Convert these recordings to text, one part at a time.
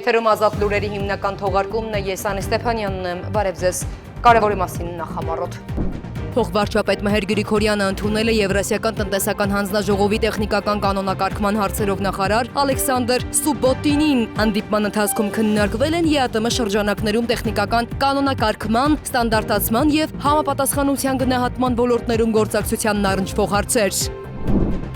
Եթերում ազատ լուրերի հիմնական թողարկումն է, ես Անի Ստեփանյանն եմ, բարև ձեզ, կարևորի մասին նախամարոտ։ Փոխվարչապետ Մհեր Գրիգորյանը ընդունել է Եվրասիական տնտեսական հանձնաժողովի տեխնիկական կանոնակարգման հարցերով նախարար Ալեքսանդր Սուբոտինին։ Հանդիպման ընթացքում քննարկվել են ԵԱՏՄ շրջանակներում տեխնիկական կանոնակարգման, ստանդարտացման և համապատասխանության գնահատման ոլորտներում գործակցությանն առնչվող հարցեր։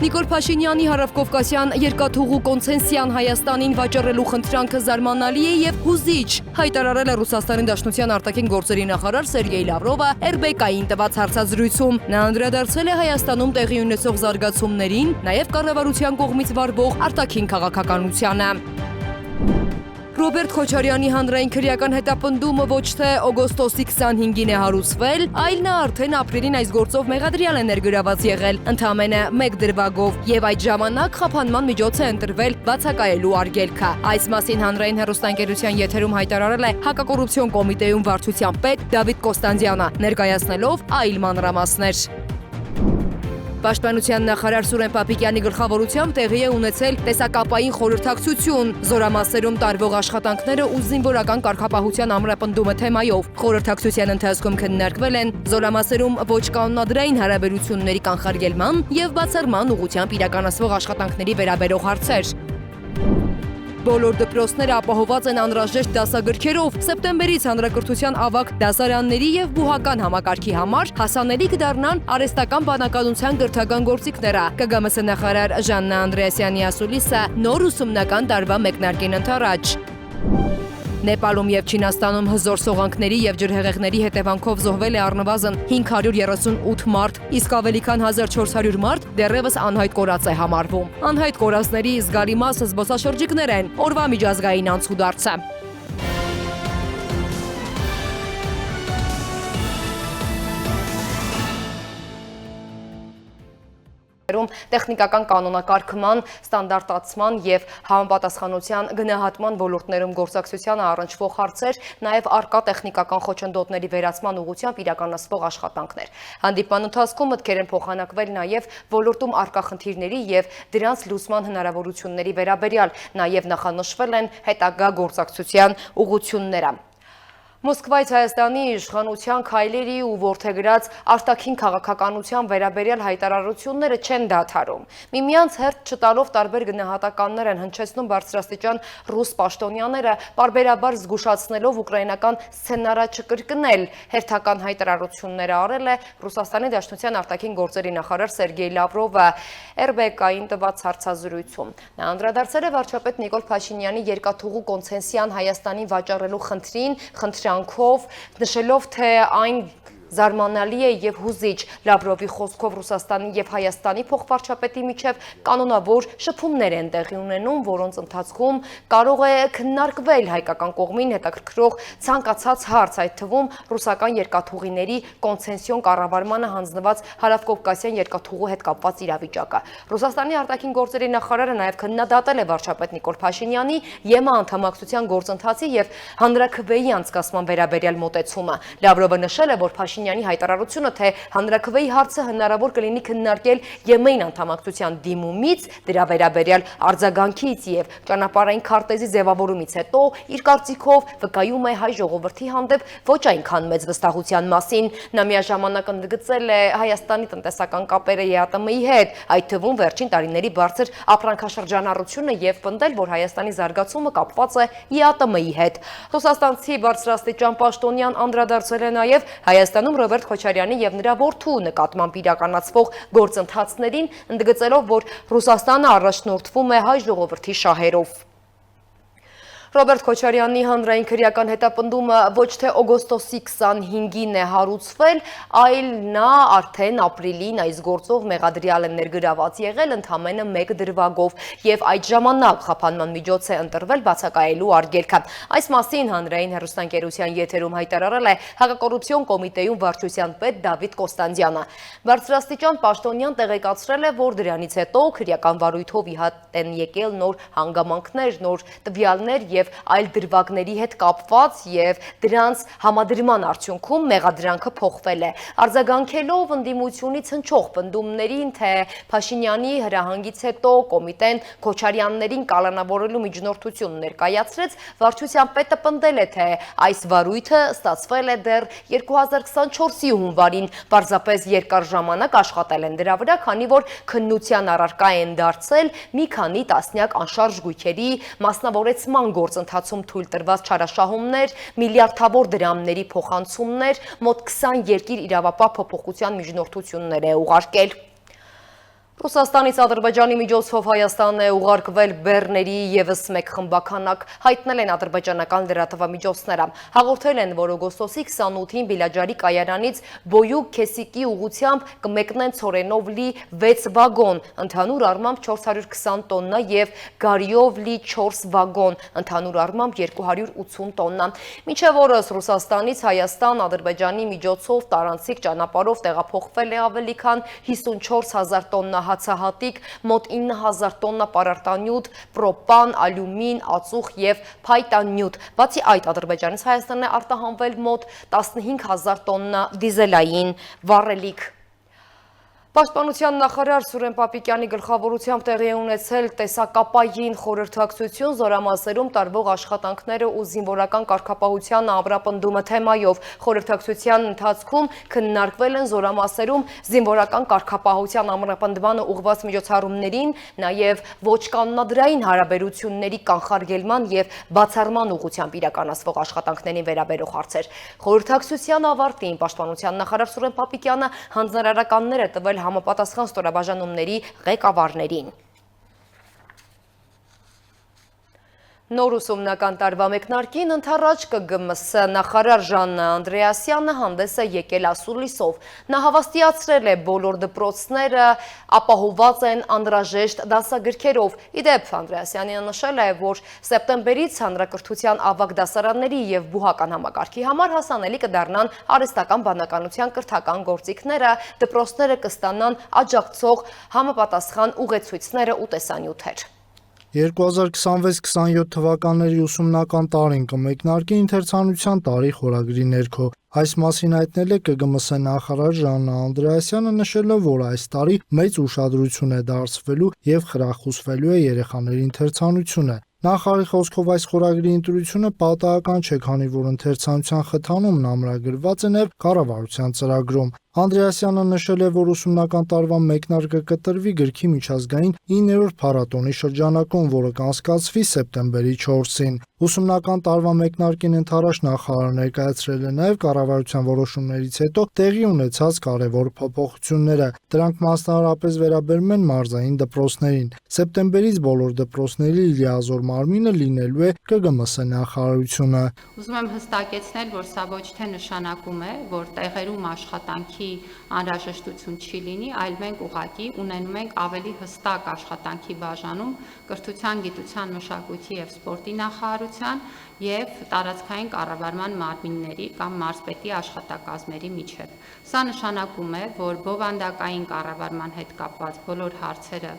Նիկոլ Փաշինյանի հարավկովկասյան երկաթուղու կոնցեսիան Հայաստանին վաճառելու խնդրանքը զարմանալի է և հուզիչ, հայտարարել է Ռուսաստանի Դաշնության արտաքին գործերի նախարար Սերգեյ Լավրովը RBK-ին տված հարցազրույցում։ Նա անդրադարձել է Հայաստանում տեղի ունեցող զարգացումներին, նաև կառավարության կողմից վարվող արտաքին քաղաքականությանը։ Ռոբերտ Քոչարյանի հանրային քրեական հետապնդումը ոչ թե օգոստոսի 25-ին է հարուցվել, այլ նա արդեն ապրիլին այս գործով մեղադրյալ է ներգրաված եղել, ընդամենը 1 դրվագով, և այդ ժամանակ խափանման միջոց է ընտրվել բացակայելու արգելքը։ Այս մասին հանրային հեռուստաընկերության եթերում հայտարարել է Հակակոռուպցիոն կոմիտեում վարչության պետ Դավիթ Կոստանդյանը, ներկայացնելով այլ մանրամասներ։ Պաշտպանության նախարար Սուրեն Պապիկյանի գլխավորությամբ տեղի է ունեցել տեսակապային խորհրդակցություն զորամասերում տարվող աշխատանքները ու զինվորական կարգապահության ամրապնդումը թեմայով։ Խորհրդակցության ընթացքում քննարկվել են զորամասերում ոչ կանոնադրային հարաբերությունների կանխարգելման և բացառման ուղղությամբ իրականացվող աշխատանքների վերաբերող հարցեր։ Բոլոր դպրոցները ապահովված են անհրաժեշտ դասագրքերով։ Սեպտեմբերից հանրակրթության ավագ դասարանների և բուհական համակարգի համար հասանելի կդառնան արհեստական բանականության կրթական գործիքները։ ԿԳՄՍ նախարար Ժաննա Անդրեասյանի ասուլիսը նոր ուսումնական տարվա մեկնարկին ընդառաջ։ Նեպալում և Չինաստանում հզոր սողանքների և ջրհեղեղների հետևանքով զոհվել է առնվազն 538 մարդ, իսկ ավելի քան 1400 մարդ դեռևս անհայտ կորած է համարվում։ Անհայտ կորածների զգալի մասը զբոսաշրջիկներ են, օրվա միջազգային անցուդարձը։ Տեխնիկական կանոնակարգման, ստանդարտացման և համապատասխանության գնահատման ոլորտներում գործակցությանը առնչվող հարցեր, նաև առկա տեխնիկական խոչընդոտների վերացման ուղղությամբ իրականացվող աշխատանքներ։ Հանդիպման ընթացքում մտքեր են փոխանակվել նաև ոլորտում առկա խնդիրների և դրանց լուծման հնարավորությունների վերաբերյալ, նաև նախանշվել են հետագա գործակցության ուղղությունները։ Մոսկվայից Հայաստանի իշխանության քայլերի ու որդեգրած արտաքին քաղաքականության վերաբերյալ հայտարարությունները չեն դադարում։ Միմյանց հերթ չտալով տարբեր գնահատականներ են հնչեցնում բարձրաստիճան ռուս պաշտոնյաները, պարբերաբար զգուշացնելով ուկրաինական սցենարը չկրկնել։ Հերթական հայտարարությունները արել է Ռուսաստանի Դաշնության արտաքին գործերի նախարար Սերգեյ Լավրովը RBK-ին տված հարցազրույցում։ Նա անդրադարձել է վարչապետ Նիկոլ Փաշինյանի երկաթուղու կոնցեսիան Հայաստանին վաճառելու խնդրանքով, նշելով, թե այն զարմանալի է և հուզիչ։ Լավրովի խոսքով Ռուսաստանի և Հայաստանի փոխվարչապետի միջև կանոնավոր շփումներ են տեղի ունենում, որոնց ընթացքում կարող է քննարկվել հայկական կողմին հետաքրքրող ցանկացած հարց, այդ թվում ռուսական երկաթուղիների կոնցեսիոն կառավարմանը հանձնված հարավկովկասյան երկաթուղու հետ կապված իրավիճակը։ Ռուսաստանի արտաքին գործերի նախարարը նաև քննադատել է վարչապետ Նիկոլ Փաշինյանի ԵՄ անդամակցության գործընթացի և հանրաքվեի անցկացման վերաբերյալ մոտեցումը։ Լավրովը նշել է, որ Փաշինյանի հայտարարությունը, թե հանրաքվեի հարցը հնարավոր կլինի քննարկել ԵՄ-ին անդամակցության դիմումից, դրա վերաբերյալ արձագանքից և ճանապարհային քարտեզի ձևավորումից հետո, իր կարծիքով վկայում է հայ ժողովրդի հանդեպ ոչ այնքան մեծ վստահության մասին։ Նա միաժամանակ ընդգծել է Հայաստանի տնտեսական կապերը ԵԱՏՄ-ի հետ, այդ թվում վերջին տարիների բարձր ապրանքաշրջանառությունը և պնդել, որ Հայաստանի զարգացումը կապված է ԵԱՏՄ-ի հետ։ Ռուսաստանցի բարձրաստիճան պաշտոնյան անդրադարձել է նաև Հայաստանում Ռոբերտ Քոչարյանի և նրա որդու նկատմամբ իրականացվող գործընթացներին, ընդգծելով, որ Ռուսաստանը առաջնորդվում է հայ ժողովրդի շահերով։ Ռոբերտ Քոչարյանի հանրային քրեական հետապնդումը ոչ թե օգոստոսի 25-ին է հարուցվել, այլ նա արդեն ապրիլին այս գործով մեղադրյալ է ներգրաված եղել ընդամենը 1 դրվագով և այդ ժամանակ խափանման միջոց է ընտրվել բացակայելու արգելքը։ Այս մասին հանրային հեռուստաընկերության եթերում հայտարարել է Հակակոռուպցիոն կոմիտեում վարչության պետ Դավիթ Կոստանդյանը։ Բարձրաստիճան պաշտոնյան տեղեկացրել է, որ դրանից հետո քրեական վարույթով ի հատ են եկել նոր հանգամանքներ, նոր տվյալներ և եւ այլ դրվագների հետ կապված եւ դրանց համադրման արդյունքում մեղադրանքը փոխվել է։ Արձագանքելով ընդդիմությունից հնչող պնդումներին, թե Փաշինյանի հրահանգից հետո կոմիտեն Քոչարյաններին կալանավորելու միջնորդություն ներկայացրեց, վարչության պետը պնդել է, թե այս վարույթը ստացվել է դեռ 2024-ի հունվարին, պարզապես երկար ժամանակ աշխատել են դրա վրա, քանի որ քննության առարկա են դարձել մի քանի տասնյակ անշարժ գույքերի մասնավորեցման գործընթացում թույլ տրված չարաշահումներ, միլիարդավոր դրամների փոխանցումներ, մոտ 20 երկիր իրավապահ փոփոխության միջնորդություններ է ուղարկել։ Ռուսաստանից Ադրբեջանի միջոցով Հայաստան է ուղարկվել բեռների ևս մեկ խմբականակ, հայտնել են ադրբեջանական լրատվամիջոցները։ Հաղորդել են, որ օգոստոսի 28-ին Բիլաջարի կայարանից Բոյուկ Քեսիկի ուղղությամբ կմեկնեն ցորենով լի 6 վագոն, ընդհանուր առմամբ 420 տոննա եւ գարիով լի 4 վագոն, ընդհանուր առմամբ 280 տոննա։ Մինչև օրս Ռուսաստանից Հայաստան Ադրբեջանի միջոցով տարանցիկ ճանապարհով տեղափոխվել է ավելի քան 54,000 տոննա հացահատիկ, մոտ 9,000 տոննա պարարտանյութ, պրոպան, ալյումին, ածուխ եւ փայտանյութ։ Բացի այդ, Ադրբեջանից Հայաստանն է արտահանվել մոտ 15,000 տոննա դիզելային վառելիք։ Պաշտպանության նախարար Սուրեն Պապիկյանի գլխավորությամբ տեղի է ունեցել տեսակապային խորհրդակցություն զորամասերում տարվող աշխատանքները ու զինվորական կարգապահության ամրապնդումը թեմայով։ Խորհրդակցության ընթացքում քննարկվել են զորամասերում զինվորական կարգապահության ամրապնդմանը ուղղված միջոցառումներին, նաև ոչ կանոնադրային հարաբերությունների կանխարգելման եւ բացառման ուղղությամբ իրականացվող աշխատանքներին վերաբերող հարցեր։ Խորհրդակցության ավարտին պաշտպանության նախարար Սուրեն Պապիկյանը հանձնարարականներ է տվել համապատասխան ստորաբաժանումների ղեկավարներին։ Նոր ուսումնական տարվա մեկնարկին ընդառաջ ԿԳՄՍ նախարար Ժաննա Անդրեասյանը հանդես է եկել ասուլիսով։ Նա հավաստիացրել է բոլոր դպրոցները ապահովված են անհրաժեշտ դասագրքերով։ Իդեպ Անդրեասյանը նշել է, որ սեպտեմբերից հանրակրթության ավագ դասարանների եւ բուհական համակարգի համար հասանելի կդառնան արհեստական բանականության կրթական գործիքները, դպրոցները կստանան աջակցող համապատասխան ուղեցույցները ու տեսանյութեր։ 2026-27 թվականների ուսումնական տարին կմեկնարկի ընթերցանության տարի խորագրի ներքո։ Այս մասին հայտնել է ԿԳՄՍ նախարար Ժաննա Անդրեասյանը, նշելով, որ այս տարի մեծ ուշադրություն է դարձվելու եւ խրախուսվելու է երեխաների ընթերցանությունը։ Նախարարի խոսքով այս խորագրի ընտրությունը պատահական չէ, քանի որ ընթերցանության խթանումն ամրագրված է նաև կառավարության ծրագրում։ Անդրեասյանը նշել է, որ ուսումնական տարվա մեկնարկը կտրվի գրքի միջազգային 9-րդ փառատոնի շրջանակում, որը կանցկացվի սեպտեմբերի 4-ին։ Ուսումնական տարվա մեկնարկին ընդառաջ նախարարը ներկայացրել է նաև կառավարության որոշումներից հետո տեղի ունեցած կարևոր փոփոխությունները։ Դրանք մասնավորապես վերաբերում են մարզային դպրոցներին։ Սեպտեմբերից բոլոր դպրոցների լիազոր մարմինը լինելու է ԿԳՄՍ նախարարությունը։ Ուզում եմ հստակեցնել, որ սա ոչ թե նշանակում է, որ տեղերում աշխատանքի անհրաժեշտություն չի լինի, այլ մենք ուղղակի ունենում ենք ավելի հստակ աշխատանքի բաժանում կրթության, գիտության, մշակույթի եւ սպորտի նախարարության եւ տարածքային կառավարման մարմինների կամ մարզպետի աշխատակազմերի միջև։ Սա նշանակում է, որ բովանդակային կառավարման հետ կապված բոլոր հարցերը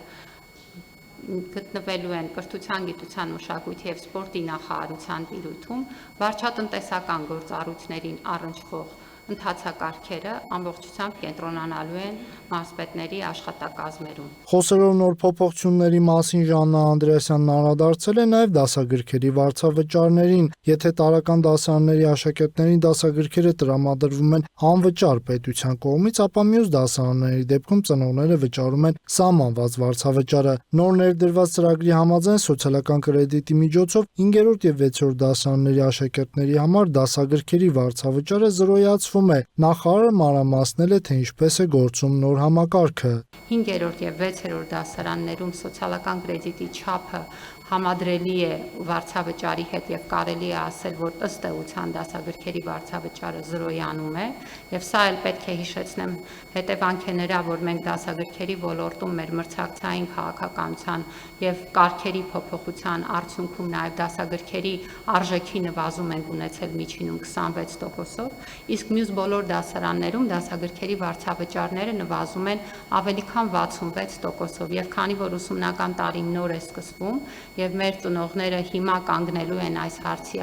գտնվելու են կրթության, գիտության, մշակույթի եւ սպորտի նախարարության տիրույթում, վարչատնտեսական գործառույթներին առնչվող ընթացակարգերը ամբողջությամբ կենտրոնանալու են մարզպետների աշխատակազմերում։ Խոսելով նոր փոփոխությունների մասին Ժաննա Անդրեասյանն անդրադարձել է նաև դասագրքերի վարձավճարներին։ Եթե տարական դասարանների աշակերտներին դասագրքերը տրամադրվում են անվճար պետության կողմից, ապա մյուս դասարանների դեպքում ծնողները վճարում են սահմանված վարձավճարը։ Նոր ներդրված ծրագրի համաձայն սոցիալական կրեդիտի միջոցով 5-րդ եւ 6-րդ դասարանների աշակերտների համար դասագրքերի վարձավճարը զրոյացվում է։ Նախարարը մանրամասնել է, թե ինչպես է գործում նոր համակարգը։ 5-րդ եւ 6-րդ դասարաններում սոցիալական կրեդիտի չափը համադրելի է վարձավճարի հետ եւ կարելի է ասել, որ ըստ էության դասագրքերի վարձավճարը զրոյանում է, եւ սա էլ պետք է հիշեցնեմ հետևանք է նրա, որ մենք դասագրքերի ոլորտում մեր մրցակցային քաղաքականության եւ կարգերի փոփոխության արդյունքում նաեւ դասագրքերի արժեքի նվազում ենք ունեցել միջինում 26%-ով, իսկ մյուս բոլոր դասարաններում դասագրքերի վարձավճարները նվազում են ավելի քան 66%-ով, եւ քանի որ ուսումնական տարին նոր է սկսվում եւ մեր ծնողները հիմա կանգնելու են այս հարցի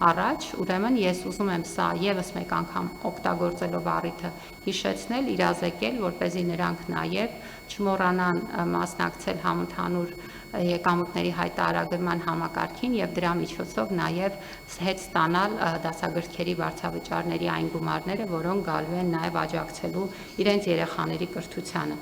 առաջ, ուրեմն ես ուզում եմ սա եւս մեկ անգամ օգտագործելով առիթը հիշեցնել, իրազեկել, որպեսզի նրանք նաեւ չմոռանան մասնակցել համընդհանուր եկամուտների հայտարարման համակարգին եւ դրա միջոցով նաեւ հետ ստանալ դասագրքերի վարձավճարների այն գումարները, որոնք գալու են նաեւ աջակցելու իրենց երեխաների կրթությանը։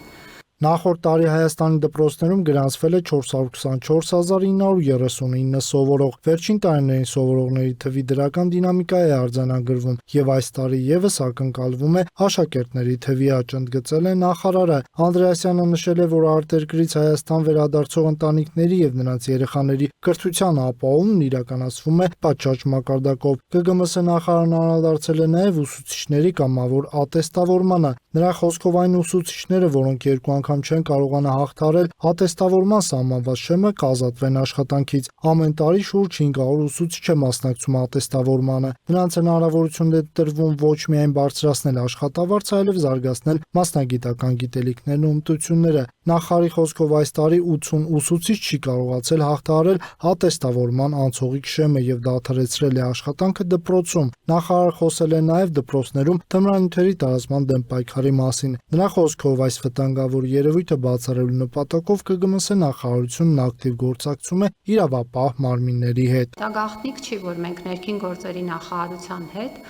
Նախորդ տարի Հայաստանի դպրոցներում գրանցվել է 424,939 սովորող, վերջին տարիներին սովորողների թվի դրական դինամիկա է արձանագրվում եւ այս տարի եւս ակնկալվում է աշակերտների թվի աճ, ընդգծել է նախարարը։ Անդրեասյանը նշել է, որ արտերկրից Հայաստան վերադարձող ընտանիքների եւ նրանց երեխաների կրթության ապահովումն իրականացվում է պատշաճ մակարդակով։ ԿԳՄՍ նախարարն անդրադարձել է նաեւ ուսուցիչների կամավոր ատեստավորմանը։ Նրա խոսքով այն ուսուցիչները, որոնք երկու անգամ չեն կարողանա հաղթահարել ատեստավորման սահմանված շեմը, կազատվեն աշխատանքից։ Ամեն տարի շուրջ 500 ուսուցիչ է մասնակցում ատեստավորմանը։ Նրանց հնարավորություն է տրվում ոչ միայն բարձրացնել աշխատավարձը, այլև զարգացնել մասնագիտական գիտելիքներն ու հմտությունները։ Նախարարի խոսքով այս տարի 80 ուսուցիչ չի կարողացել հաղթահարել ատեստավորման անցողիկ շեմը եւ դադարեցրել է աշխատանքը դպրոցում։ Նախարարը խոսել է նաեւ դպրոցներում թմրանյութերի տարածման դեմ պայքարի մասին։ Նրա խոսքով այս վտանգավոր երևույթը բացառելու նպատակով ԿԳՄՍ նախարարությունն ակտիվ գործակցում է իրավապահ մարմինների հետ։ Դա գաղտնիք չի, որ մենք ներքին գործերի նախարարության հետ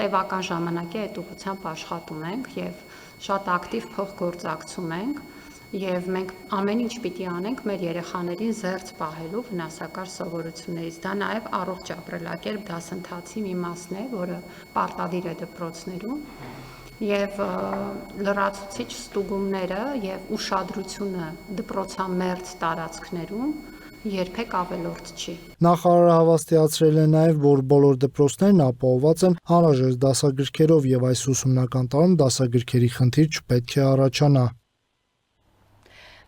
տևական ժամանակի այդ ուղղությամբ աշխատում ենք եւ շատ ակտիվ փոխգործակցում ենք եւ մենք ամեն ինչ պիտի անենք մեր երեխաներին զերծ պահելու վնասակար սովորություններից։ Դա նաեւ առողջ ապրելակերպ դասընթացի մի մասն է, որը պարտադիր է դպրոցներում։ Եվ լրացուցիչ ստուգումները եւ ուշադրությունը դպրոցամերձ տարածքներում երբեք ավելորդ չի։ Նախարարը հավաստիացրել է նաեւ, որ բոլոր դպրոցներն ապահովված են անհրաժեշտ դասագրքերով եւ այս ուսումնական տարում դասագրքերի խնդիր չպետք է առաջանա։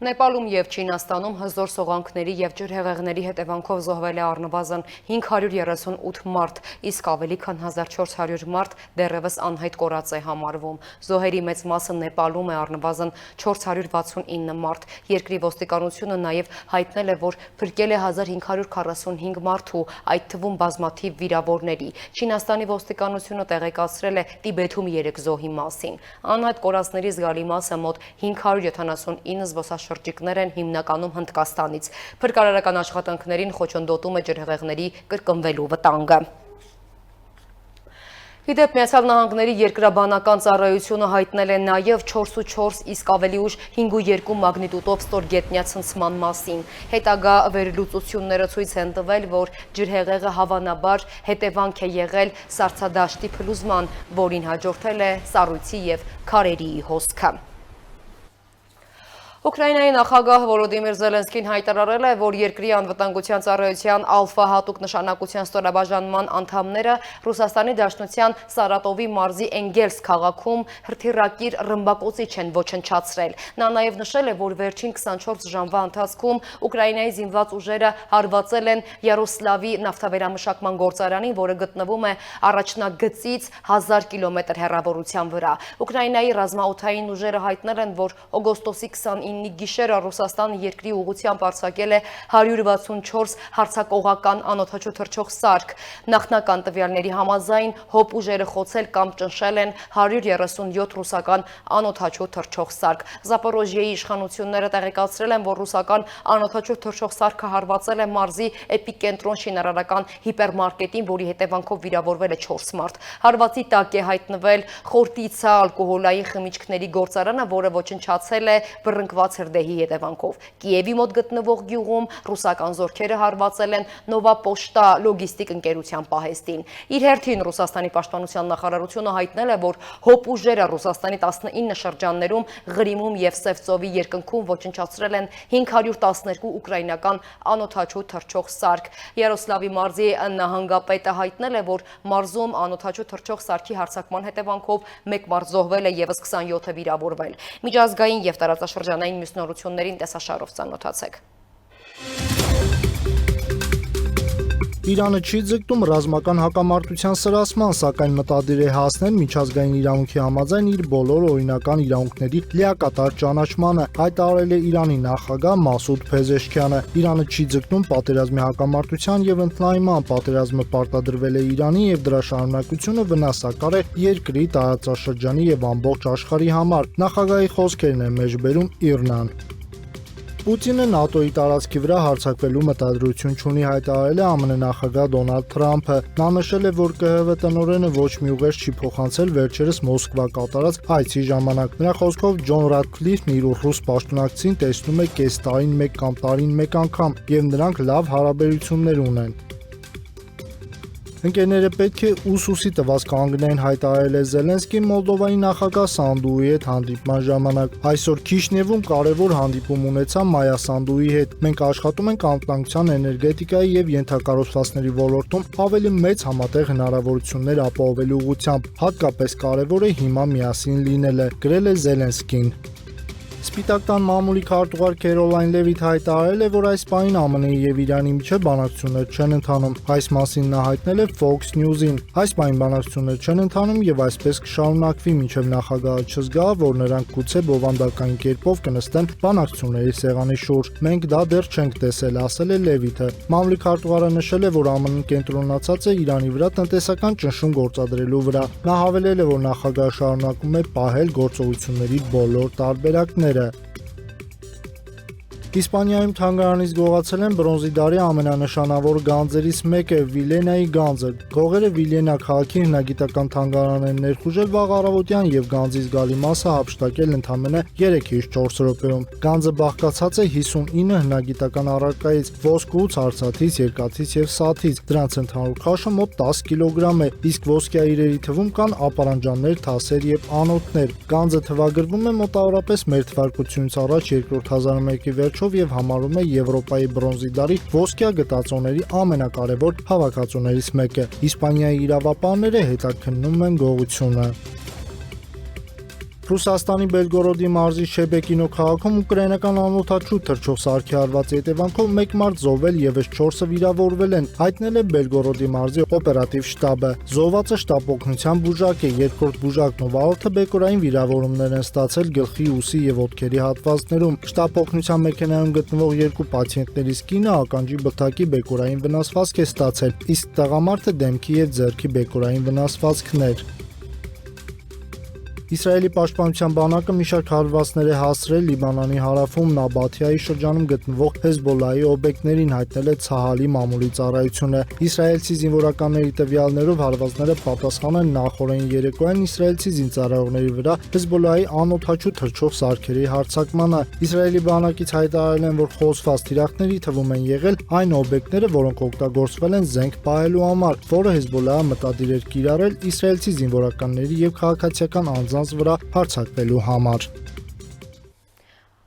Նեպալում եւ Չինաստանում հզոր սողանքների եւ ջրհեղեղների հետևանքով զոհվել է առնվազն 538 մարդ, իսկ ավելի քան 1400 մարդ դեռևս անհայտ կորած է համարվում։ Զոհերի մեծ մասը Նեպալում է, առնվազն 469 մարդ։ Երկրի ոստիկանությունը նաեւ հայտնել է, որ փրկել է 1545 մարդու, այդ թվում բազմաթիվ վիրավորների։ Չինաստանի ոստիկանությունը տեղեկացրել է Տիբեթում 3 զոհի մասին։ Անհայտ կորածների զգալի մասը մոտ 579 զբոսաշրջիկներ են, հիմնականում Հնդկաստանից։ Փրկարարական աշխատանքներին խոչընդոտում է ջրհեղեղների կրկնվելու վտանգը։ Իդեպ Միացյալ Նահանգների երկրաբանական ծառայությունը հայտնել է նաև 4.4, իսկ ավելի ուշ 5.2 մագնիտուդով ստորգետնյա ցնցման մասին։ Հետագա վերլուծությունները ցույց են տվել, որ ջրհեղեղը հավանաբար հետևանք է եղել սառցադաշտի փլուզման, որին հաջորդել է սառույցի և քարերի հոսքը։ Ուկրաինայի նախագահ Վոլոդիմիր Զելենսկին հայտարարել է, որ երկրի անվտանգության ծառայության ալֆա հատուկ նշանակության ստորաբաժանման անդամները Ռուսաստանի Դաշնության Սարատովի մարզի Էնգելս քաղաքում հրթիռակիր ռմբակոծիչ են ոչնչացրել։ Նա նաև նշել է, որ վերջին 24 ժամվա ընթացքում Ուկրաինայի զինված ուժերը հարվածել են Յարոսլավի նավթավերամշակման գործարանին, որը գտնվում է առաջնագծից 1000 կիլոմետր հեռավորության վրա։ Ուկրաինայի ռազմաօդային ուժերը հայտնել են, որ օգոստոսի 29-ի գիշերը Ռուսաստանը երկրի ուղղությամբ արձակել է 164 հարձակողական անօդաչու թռչող սարք։ Նախնական տվյալների համաձայն հոբ ուժերը խոցել կամ ճնշել են 137 ռուսական անօդաչու թռչող սարք։ Զապորոժիեի իշխանությունները տեղեկացրել են, որ ռուսական անօդաչու թռչող սարքը հարվածել է մարզի էպիկենտրոն շինարարական հիպերմարկետին, որի հետևանքով վիրավորվել է 4 մարդ։ Հարվածի տակ է հայտնվել Խորտիցա ալկոհոլային խմիչքների գործարանը, որը ոչնչացել է բռնկված հրդեհի հետևանքով։ Կիևի մոտ գտնվող գյուղում ռուսական զորքերը հարվածել են Նովապոշտա լոգիստիկ ընկերության պահեստին։ Իր հերթին Ռուսաստանի պաշտպանության նախարարությունը հայտնել է, որ հոբ ուժերը Ռուսաստանի 19 շրջաններում Ղրիմում եւ Սևծովի երկնքում ոչնչացրել են 512 ուկրաինական անօդաչու թռչող սարք։ Յարոսլավի մարզի նահանգապետը հայտնել է, որ մարզում անօդաչու թռչող սարքի հարձակման հետևանքով 1 մարդ զոհվել է եւս 27-ը վիրավորվել։ Միջազգային եւ տարածաշրջանային մյուս նորություններին տեսաշարով ծանոթացեք։ Իրանը չի ձգտում ռազմական հակամարտության սրասման, սակայն մտադիր է հասնել միջազգային իրավունքի համաձայն իր բոլոր օրինական իրավունքների լիակատար ճանաչմանը, հայտարարել է Իրանի նախագահ Մասուդ Փեզեշքյանը։ Իրանը չի ձգտում պատերազմի հակամարտության եւ ընդլայնման, պատերազմը պարտադրվել է Իրանի եւ դրա շարունակությունը վնասակար է երկրի, տարածաշրջանի եւ ամբողջ աշխարհի համար։ Նախագահի խոսքերն են մեջբերում ԻՌՆ-ն։ Պուտինը ՆԱՏՕ-ի տարածքի վրա հարձակվելու մտադրություն չունի, հայտարարել է ԱՄՆ նախագահ Դոնալդ Թրամփը։ Նա նշել է, որ ԿՀՎ տնօրենը ոչ մի ուղերձ չի փոխանցել վերջերս Մոսկվա կատարած այցի ժամանակ։ Նրա խոսքով Ջոն Ռադքլիֆն իր ռուս պաշտոնակցին տեսնում է կես տարին մեկ կամ տարին մեկ անգամ, եւ նրանք լավ հարաբերություններ ունեն։ Ընկերները պետք է ուսուսի տված կանգնեն, հայտարարել է Զելենսկին Մոլդովայի նախագահ Սանդուի հետ հանդիպման ժամանակ։ Այսօր Քիշնևում կարևոր հանդիպում ունեցա Մայա Սանդուի հետ։ Մենք աշխատում ենք անվտանգության, էներգետիկայի եւ ենթակառուցվածքների ոլորտում ավելի մեծ համատեղ հնարավորություններ ապահովելու ուղղությամբ։ Հատկապես կարևոր է հիմա միասին լինելը, գրել է Զելենսկին։ Սպիտակ տան մամուլի քարտուղար Քերոլայն Լևիթ հայտարարել է, որ այս պահին ԱՄՆ-ի եւ Իրանի միջեւ բանակցություններ չեն ընթանում։ Այս մասին նա հայտնել է Fox News-ին։ Այս պահին բանակցություններ չեն ընթանում եւ այսպես կշարունակվի, մինչեւ նախագահը չզգա, որ նրանք գուցե բովանդակային կերպով կնստեն բանակցությունների սեղանի շուրջ։ Մենք դա դեռ չենք տեսել, ասել է Լևիթը։ Մամուլի քարտուղարը նշել է, որ ԱՄՆ-ն կենտրոնացած է Իրանի վրա տնտեսական ճնշում գործադրելու վրա։ Նա հավելել է, որ նախագահը շարունակում է պահել գործողությունների բոլոր տարբերակները։ Իսպանիայում թանգարանից գողացել են բրոնզի դարի ամենանշանավոր գանձերից մեկը՝ Վիլենայի գանձը։ Գողերը Վիլենա քաղաքի հնագիտական թանգարան են ներխուժել վաղ առավոտյան եւ գանձի զգալի մասը հափշտակել ընդամենը 3-ից 4 րոպեում։ Գանձը բաղկացած է 59 հնագիտական առարկայից՝ ոսկուց, արծաթից, երկաթից եւ սաթից։ Դրանց ընդհանուր քաշը մոտ 10 կիլոգրամ է, իսկ ոսկյա իրերի թվում կան ապարանջաններ, թասեր եւ անոթներ։ Գանձը թվագրվում է մոտավորապես մեր թվարկությունից առաջ 2-րդ հազարամյակի վերջում եւ համարում է Եվրոպայի բրոնզի դարի ոսկյա գտածոների ամենակարևոր հավաքածուներից մեկը։ Իսպանիայի իրավապահները հետաքննում են գողությունը։ Ռուսաստանի Բելգորոդի մարզի Շեբեկինո քաղաքում ուկրաինական անօթաչու թռչող սարքի հարվածի հետևանքով 1 մարդ զոհվել եւս 4-ը վիրավորվել են, հայտնել է Բելգորոդի մարզի օպերատիվ շտաբը։ Զոհվածը շտապօգնության բուժակ է, երկրորդ բուժակն ու վարորդը բեկորային վիրավորումներ են ստացել գլխի, ուսի եւ ոտքերի հատվածներում։ Շտապօգնության մեքենայում գտնվող 2 պացիենտներից կինը ականջի բթակի բեկորային վնասվածք է ստացել, իսկ տղամարդը դեմքի եւ ձեռքի բեկորային վնասվածքներ։ Իսրայելի պաշտպանության բանակը մի շարք հարվածներ է հասցրել Լիբանանի հարավում Նաբաթիայի շրջանում գտնվող Հեզբոլլահի օբյեկտներին, հայտնել է Ցահալի մամուլի ծառայությունը։ Իսրայելցի զինվորականների տվյալներով հարվածները պատասխան են նախօրեն երեկոյան իսրայելցի զինծառայողների վրա Հեզբոլլահի անօթաչու թռչող սարքերի հարձակմանը։ Իսրայելի բանակից հայտարարել են, որ խոսված թիրախների թվում են եղել այն օբյեկտները, որոնք օգտագործվել են զենք պահելու համար, որը Հեզբոլլահը մտադիր էր կիրառել իսրայելցի զինվորականների եւ քաղաքացիական անձանց վրա հարձակվելու համար։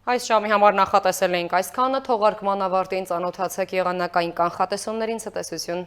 Այս ժամի համար նախատեսել էինք այսքանը, թողարկման ավարտին ծանոթացեք եղանակային կանխատեսումներին, ցտեսություն։